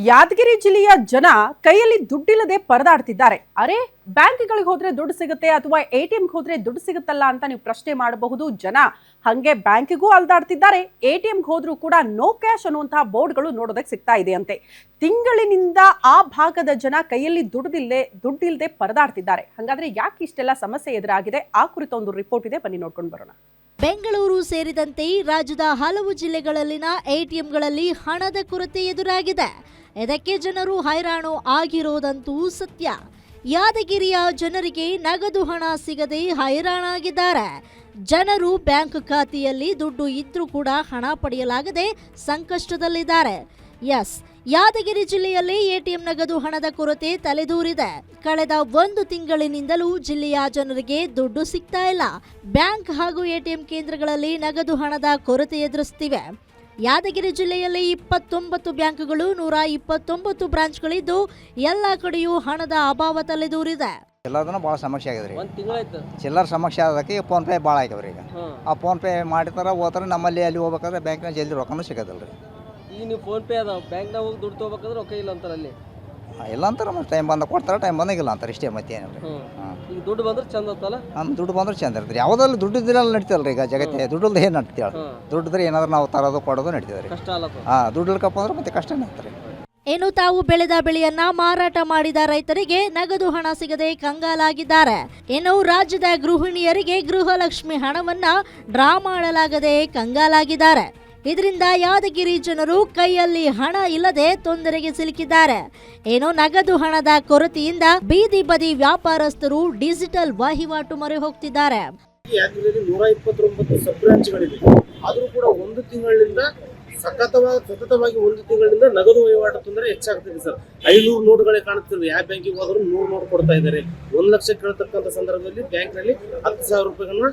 ಯಾದಗಿರಿ ಜಿಲ್ಲೆಯ ಜನ ಕೈಯಲ್ಲಿ ದುಡ್ಡಿಲ್ಲದೆ ಪರದಾಡ್ತಿದ್ದಾರೆ. ಅರೆ, ಬ್ಯಾಂಕ್ಗಳಿಗೆ ಹೋದ್ರೆ ದುಡ್ಡು ಸಿಗುತ್ತೆ ಅಥವಾ ಎಟಿಎಂಗೆ ಹೋದ್ರೆ ದುಡ್ಡು ಸಿಗುತ್ತಲ್ಲ ಅಂತ ನೀವು ಪ್ರಶ್ನೆ ಮಾಡಬಹುದು. ಜನ ಹಂಗೆ ಬ್ಯಾಂಕಿಗೂ ಅಲ್ದಾಡ್ತಿದ್ದಾರೆ. ಎಟಿಎಂಗೆ ಹೋದ್ರೂ ಕೂಡ ನೋ ಕ್ಯಾಶ್ ಅನ್ನುವಂತಹ ಬೋರ್ಡ್ಗಳು ನೋಡೋದಕ್ಕೆ ಸಿಗ್ತಾ ಇದೆ ಅಂತೆ. ತಿಂಗಳಿನಿಂದ ಆ ಭಾಗದ ಜನ ಕೈಯಲ್ಲಿ ದುಡ್ಡಿಲ್ಲದೆ ಪರದಾಡ್ತಿದ್ದಾರೆ. ಹಾಗಾದ್ರೆ ಯಾಕೆ ಇಷ್ಟೆಲ್ಲ ಸಮಸ್ಯೆ ಎದುರಾಗಿದೆ? ಆ ಕುರಿತ ಒಂದು ರಿಪೋರ್ಟ್ ಇದೆ, ಬನ್ನಿ ನೋಡ್ಕೊಂಡು ಬರೋಣ. ಬೆಂಗಳೂರು ಸೇರಿದಂತೆ ರಾಜ್ಯದ ಹಲವು ಜಿಲ್ಲೆಗಳಲ್ಲಿನ ಎಟಿಎಂಗಳಲ್ಲಿ ಹಣದ ಕೊರತೆ ಎದುರಾಗಿದೆ. ಇದಕ್ಕೆ ಜನರು ಹೈರಾಣು ಆಗಿರೋದಂತೂ ಸತ್ಯ. ಯಾದಗಿರಿಯ ಜನರಿಗೆ ನಗದು ಹಣ ಸಿಗದೆ ಹೈರಾಣಾಗಿದ್ದಾರೆ. ಜನರು ಬ್ಯಾಂಕ್ ಖಾತೆಯಲ್ಲಿ ದುಡ್ಡು ಇದ್ರೂ ಕೂಡ ಹಣ ಪಡೆಯಲಾಗದೆ ಸಂಕಷ್ಟದಲ್ಲಿದ್ದಾರೆ. ಯಾದಗಿರಿ ಜಿಲ್ಲೆಯಲ್ಲಿ ಎಟಿಎಂ ನಗದು ಹಣದ ಕೊರತೆ ತಲೆದೂರಿದೆ. ಕಳೆದ 1 ತಿಂಗಳಿನಿಂದಲೂ ಜಿಲ್ಲೆಯ ಜನರಿಗೆ ದುಡ್ಡು ಸಿಗ್ತಾ ಇಲ್ಲ. ಬ್ಯಾಂಕ್ ಹಾಗೂ ಎಟಿಎಂ ಕೇಂದ್ರಗಳಲ್ಲಿ ನಗದು ಹಣದ ಕೊರತೆ ಎದುರಿಸುತ್ತಿವೆ. ಯಾದಗಿರಿ ಜಿಲ್ಲೆಯಲ್ಲಿ 29 ಬ್ಯಾಂಕ್ಗಳು, 129 ಬ್ರಾಂಚ್ಗಳಿದ್ದು ಎಲ್ಲ ಕಡೆಯೂ ಹಣದ ಅಭಾವ ತಲೆದೂರಿದೆ. ಎಲ್ಲದನ್ನು ಭಾಳ ಸಮಸ್ಯೆ ಆಗಿದೆ ರೀ. ಚಿಲ್ಲರ ಸಮಸ್ಯೆ ಆಗೋದಕ್ಕೆ ಫೋನ್ ಪೇ ಭಾಳ ಆಗ್ಯಾವ್ರಿ. ಈಗ ಆ ಫೋನ್ ಪೇ ಮಾಡಿರ್ತಾರೆ, ಹೋದ್ರೆ ನಮ್ಮಲ್ಲಿ ಅಲ್ಲಿ ಹೋಗ್ಬೇಕಾದ್ರೆ ಬ್ಯಾಂಕ್ನಾಗ ಜಲ್ದಿ ರೊಕ್ಕನೂ ಸಿಗೋದಿಲ್ಲ ರೀ. ಈಗ ನೀವು ಫೋನ್ ಪೇ ಅದಾವ, ಬ್ಯಾಂಕ್ನಾಗ ಹೋಗಿ ದುಡ್ಡು ತೊಗೋಬೇಕಾದ್ರೆ ರೊಕ್ಕ ಇಲ್ಲ ಅಂತಾರೆ ಅಲ್ಲಿ. ಇಲ್ಲ ಅಂತಾರೆ, ಮತ್ತೆ ಟೈಮ್ ಬಂದಾಗ ಕೊಡ್ತಾರೆ, ಟೈಮ್ ಬಂದಾಗಿಲ್ಲ ಅಂತಾರೆ, ಇಷ್ಟೇ ಮತ್ತೆ ಏನಿಲ್ಲ. ಈಗ ದುಡ್ಡು ಬಂದ್ರೆ ಚಂದ ಅಂತಲ್ಲ. ದುಡ್ಡು ಬಂದ್ರೆ ಚಂದ ಇರ್ತದೆ. ಯಾವುದಲ್ಲಿ ದುಡ್ಡು ಇದ್ದಿಲ್ಲ ನಡೀತಲ್ಲ ರೀ. ಈಗ ಜಗತ್ತೇ ದುಡ್ಡಲ್ದು ಏನು ನಡ್ತೀವಿ, ದುಡ್ಡಿದ್ರೆ ಏನಾದ್ರು ನಾವು ತರೋದು ಕೊಡೋದು ನಡೀತದೆ ರೀ. ಕಷ್ಟ ಅಲ್ಲ. ದುಡ್ಡು ಇಳ್ಕಪ್ಪ ಅಂದ್ರೆ ಮತ್ತೆ ಕಷ್ಟನೇ ಆಗ್ತಾರೆ. ಇನ್ನು ತಾವು ಬೆಳೆದ ಬೆಳೆಯನ್ನ ಮಾರಾಟ ಮಾಡಿದ ರೈತರಿಗೆ ನಗದು ಹಣ ಸಿಗದೆ ಕಂಗಾಲಾಗಿದ್ದಾರೆ. ಇನ್ನು ರಾಜ್ಯದ ಗೃಹಿಣಿಯರಿಗೆ ಗೃಹಲಕ್ಷ್ಮಿ ಹಣವನ್ನ ಡ್ರಾ ಮಾಡಲಾಗದೆ ಕಂಗಾಲಾಗಿದ್ದಾರೆ. ಇದರಿಂದ ಯಾದಗಿರಿ ಜನರು ಕೈಯಲ್ಲಿ ಹಣ ಇಲ್ಲದೆ ತೊಂದರೆಗೆ ಸಿಲುಕಿದ್ದಾರೆ. ಏನೋ ನಗದು ಹಣದ ಕೊರತೆಯಿಂದ ಬೀದಿ ಬದಿ ವ್ಯಾಪಾರಸ್ಥರು ಡಿಜಿಟಲ್ ವಹಿವಾಟು ಮೊರೆ ಹೋಗ್ತಿದ್ದಾರೆ. ಯಾದಗಿರಿಯಲ್ಲಿ 129 ಸಬ್ ಬ್ರಾಂಚ್ಗಳಿವೆ. ಆದರೂ ಕೂಡ 1 ತಿಂಗಳಿಂದ ಸತತವಾಗಿ 1 ತಿಂಗಳಿಂದ ನಗದು ವಹಿವಾಟು ತೊಂದರೆ ಹೆಚ್ಚಾಗ್ತಿದೆ ಸರ್. 500 ನೋಟುಗಳೇ ಕಾಣುತ್ತಿವೆ. ಯಾವ ಬ್ಯಾಂಕಿಗೆ ಹೋದರೂ 100 ನೋಟ್ ಕೊಡ್ತಾ ಇದ್ದಾರೆ. 1 ಲಕ್ಷ ಕೇಳತಕ್ಕಂಥ ಸಂದರ್ಭದಲ್ಲಿ ಬ್ಯಾಂಕ್ನಲ್ಲಿ 10,000 ರೂಪಾಯಿಗಳನ್ನ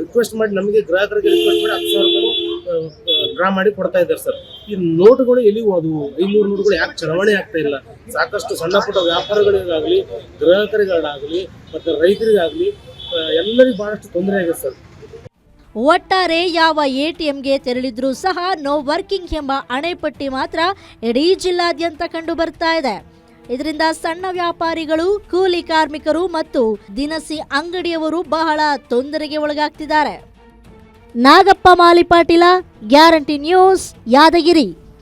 ರಿಕ್ವೆಸ್ಟ್ ಮಾಡಿ, ನಮಗೆ ಗ್ರಾಹಕರಿಗೆ ರಿಕ್ವೆಸ್ಟ್ ಮಾಡಿ 10,000 ರೂಪಾಯಿ ಡ್ರಾ ಮಾಡಿ ಕೊಡ್ತಾ ಇದ್ದಾರೆ ಸರ್. ಈ ನೋಟುಗಳು ಎಲ್ಲಿ ಹೋದವು? 500 ನೋಟುಗಳು ಯಾಕೆ ಚಲಾವಣೆ ಆಗ್ತಾ ಇಲ್ಲ? ಸಾಕಷ್ಟು ಸಣ್ಣ ಪುಟ್ಟ ವ್ಯಾಪಾರಗಳಿಗಾಗಲಿ, ಗ್ರಾಹಕರಿಗಾಗಲಿ ಮತ್ತು ರೈತರಿಗಾಗಲಿ ಎಲ್ಲರಿಗೂ ಬಹಳಷ್ಟು ತೊಂದರೆ ಆಗಿದೆ ಸರ್. ಒಟ್ಟಾರೆ ಯಾವ ಎಟಿಎಂಗೆ ತೆರಳಿದ್ರೂ ಸಹ ನೋ ವರ್ಕಿಂಗ್ ಎಂಬ ಅಣೆಪಟ್ಟಿ ಮಾತ್ರ ಇಡೀ ಜಿಲ್ಲಾದ್ಯಂತ ಕಂಡು ಬರ್ತಾ ಇದೆ. ಇದರಿಂದ ಸಣ್ಣ ವ್ಯಾಪಾರಿಗಳು, ಕೂಲಿ ಕಾರ್ಮಿಕರು ಮತ್ತು ದಿನಸಿ ಅಂಗಡಿಯವರು ಬಹಳ ತೊಂದರೆಗೆ ಒಳಗಾಗ್ತಿದ್ದಾರೆ. ನಾಗಪ್ಪ ಮಾಲಿ ಪಾಟೀಲ, ಗ್ಯಾರಂಟಿ ನ್ಯೂಸ್, ಯಾದಗಿರಿ.